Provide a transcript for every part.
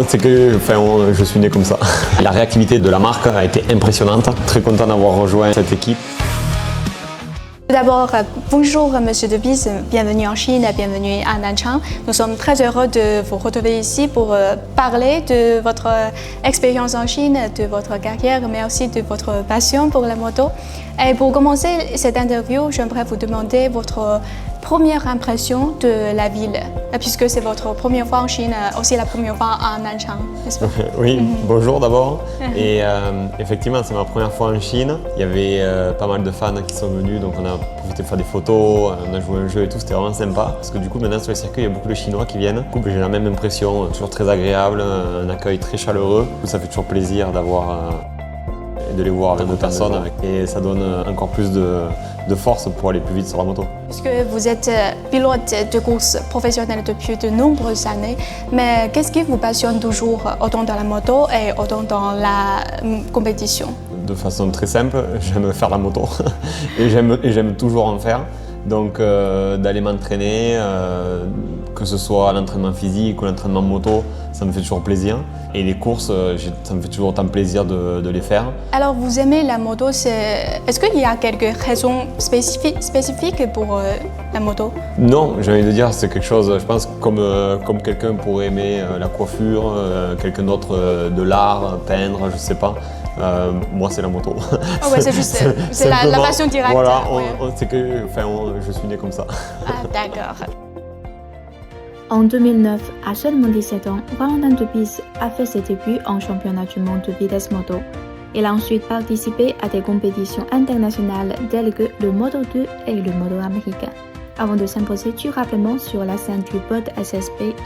C'est que je suis né comme ça. La réactivité de la marque a été impressionnante. Très content d'avoir rejoint cette équipe. Tout d'abord, bonjour Monsieur De Bise, bienvenue en Chine, bienvenue à Nanchang. Nous sommes très heureux de vous retrouver ici pour parler de votre expérience en Chine, de votre carrière, mais aussi de votre passion pour la moto. Et pour commencer cette interview, j'aimerais vous demander votre première impression de la ville, puisque c'est votre première fois en Chine, aussi la première fois à Nanchang, n'est-ce pas? Oui, bonjour d'abord. Et effectivement, c'est ma première fois en Chine. Il y avait pas mal de fans qui sont venus, donc on a profité de faire des photos, on a joué un jeu et tout, c'était vraiment sympa. Parce que du coup, maintenant sur les circuits, il y a beaucoup de Chinois qui viennent. Du coup, j'ai la même impression, toujours très agréable, un accueil très chaleureux. Ça fait toujours plaisir de les voir avec d'autres personnes et ça donne encore plus de force pour aller plus vite sur la moto. Puisque vous êtes pilote de course professionnelle depuis de nombreuses années, mais qu'est-ce qui vous passionne toujours autant dans la moto et autant dans la compétition? De façon très simple, j'aime faire la moto et j'aime toujours en faire. Donc d'aller m'entraîner, que ce soit l'entraînement physique ou l'entraînement moto, ça me fait toujours plaisir. Et les courses, ça me fait toujours autant plaisir de les faire. Alors vous aimez la moto, est-ce qu'il y a quelques raisons spécifiques pour la moto? Non, j'ai envie de dire, c'est quelque chose, je pense, comme quelqu'un pourrait aimer la coiffure, quelqu'un d'autre de l'art, peindre, je sais pas. Moi, c'est la moto. Oh ouais, c'est juste la passion directe. Voilà, ouais. c'est que je suis né comme ça. Ah, d'accord. En 2009, à seulement 17 ans, Valentin De Bise a fait ses débuts en championnat du monde de vitesse moto. Il a ensuite participé à des compétitions internationales telles que le Moto2 et le Moto américain, avant de s'imposer durablement sur la scène du POD SSP.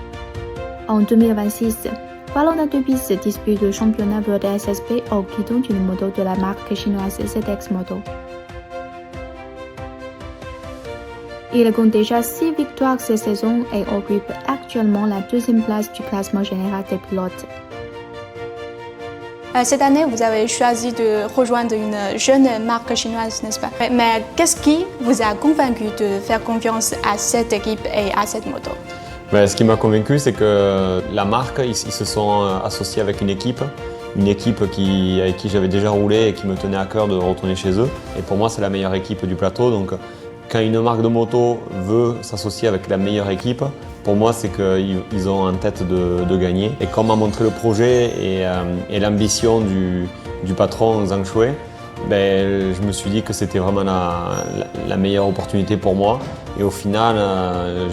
En 2026, Valentin De Bise dispute le championnat POD SSP au guidon d'une moto de la marque chinoise ZX Moto. Il compte déjà 6 victoires cette saison et occupe actuellement la deuxième place du classement général des pilotes. Cette année, vous avez choisi de rejoindre une jeune marque chinoise, n'est-ce pas? Mais qu'est-ce qui vous a convaincu de faire confiance à cette équipe et à cette moto? Ce qui m'a convaincu, c'est que la marque, ils se sont associés avec une équipe avec qui j'avais déjà roulé et qui me tenait à cœur de retourner chez eux. Et pour moi, c'est la meilleure équipe du plateau. Donc, quand une marque de moto veut s'associer avec la meilleure équipe, pour moi, c'est qu'ils ont en tête de gagner. Et comme a montré le projet et l'ambition du patron Zhang Shui, je me suis dit que c'était vraiment la meilleure opportunité pour moi. Et au final,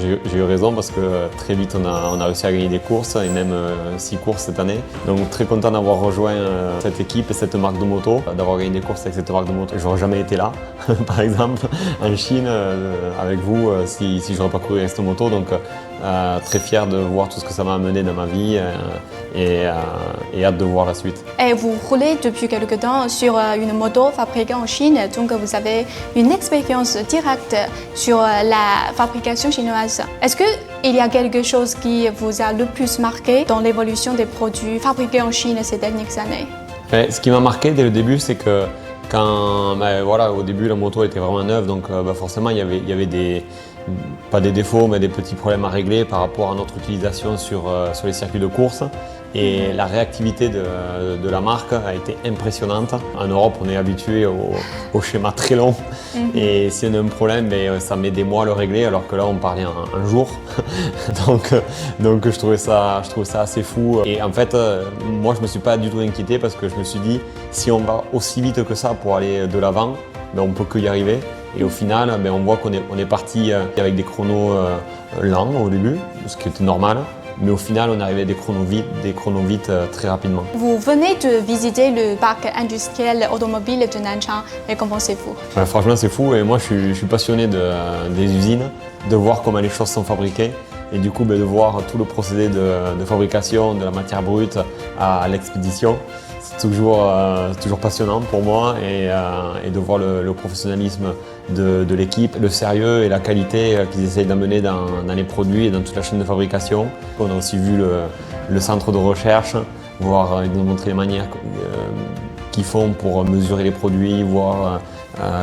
j'ai eu raison parce que très vite, on a réussi à gagner des courses et même 6 courses cette année. Donc très content d'avoir rejoint cette équipe et cette marque de moto, d'avoir gagné des courses avec cette marque de moto. J'aurais jamais été là, par exemple, en Chine avec vous si je n'aurais pas couru avec cette moto. Donc très fier de voir tout ce que ça m'a amené dans ma vie et hâte de voir la suite. Et vous roulez depuis quelque temps sur une moto fabriquée en Chine, donc vous avez une expérience directe sur la fabrication chinoise. Est-ce qu'il y a quelque chose qui vous a le plus marqué dans l'évolution des produits fabriqués en Chine ces dernières années? Ce qui m'a marqué dès le début, c'est que au début la moto était vraiment neuve, donc forcément il y avait pas des défauts, mais des petits problèmes à régler par rapport à notre utilisation sur les circuits de course. Et la réactivité de la marque a été impressionnante. En Europe, on est habitué au schéma très long. Et si on a un problème, ça met des mois à le régler, alors que là, on parlait un jour. donc je trouvais ça assez fou. Et en fait, moi, je ne me suis pas du tout inquiété parce que je me suis dit, si on va aussi vite que ça pour aller de l'avant, on ne peut que y arriver. Et au final, on voit qu'on est parti avec des chronos lents au début, ce qui était normal. Mais au final, on arrivait à des chronos vite très rapidement. Vous venez de visiter le parc industriel automobile de Nanchang, mais qu'en pensez-vous? Franchement, c'est fou et moi, je suis passionné des usines, de voir comment les choses sont fabriquées et du coup, de voir tout le procédé de fabrication, de la matière brute à l'expédition. C'est toujours passionnant pour moi et de voir le professionnalisme de l'équipe, le sérieux et la qualité qu'ils essayent d'amener dans les produits et dans toute la chaîne de fabrication. On a aussi vu le centre de recherche, ils nous ont montré les manières qu'ils font pour mesurer les produits, voir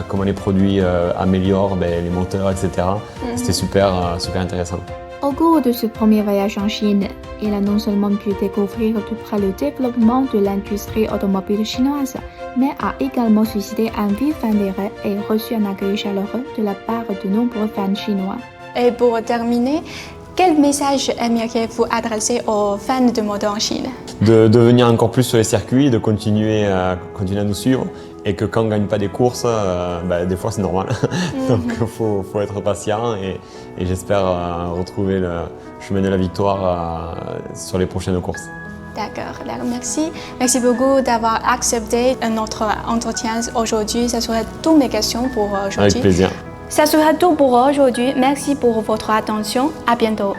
comment les produits améliorent les moteurs, etc. C'était super intéressant. Au cours de ce premier voyage en Chine, il a non seulement pu découvrir de près le développement de l'industrie automobile chinoise, mais a également suscité un vif intérêt et reçu un accueil chaleureux de la part de nombreux fans chinois. Et pour terminer, quel message aimeriez-vous adresser aux fans de moto en Chine? De venir encore plus sur les circuits, de continuer à nous suivre et que quand on ne gagne pas des courses, des fois c'est normal. Donc il faut être patient et j'espère retrouver le chemin de la victoire sur les prochaines courses. D'accord, merci. Merci beaucoup d'avoir accepté notre entretien aujourd'hui. Ça serait toutes mes questions pour aujourd'hui. Avec plaisir. Ça sera tout pour aujourd'hui. Merci pour votre attention. À bientôt.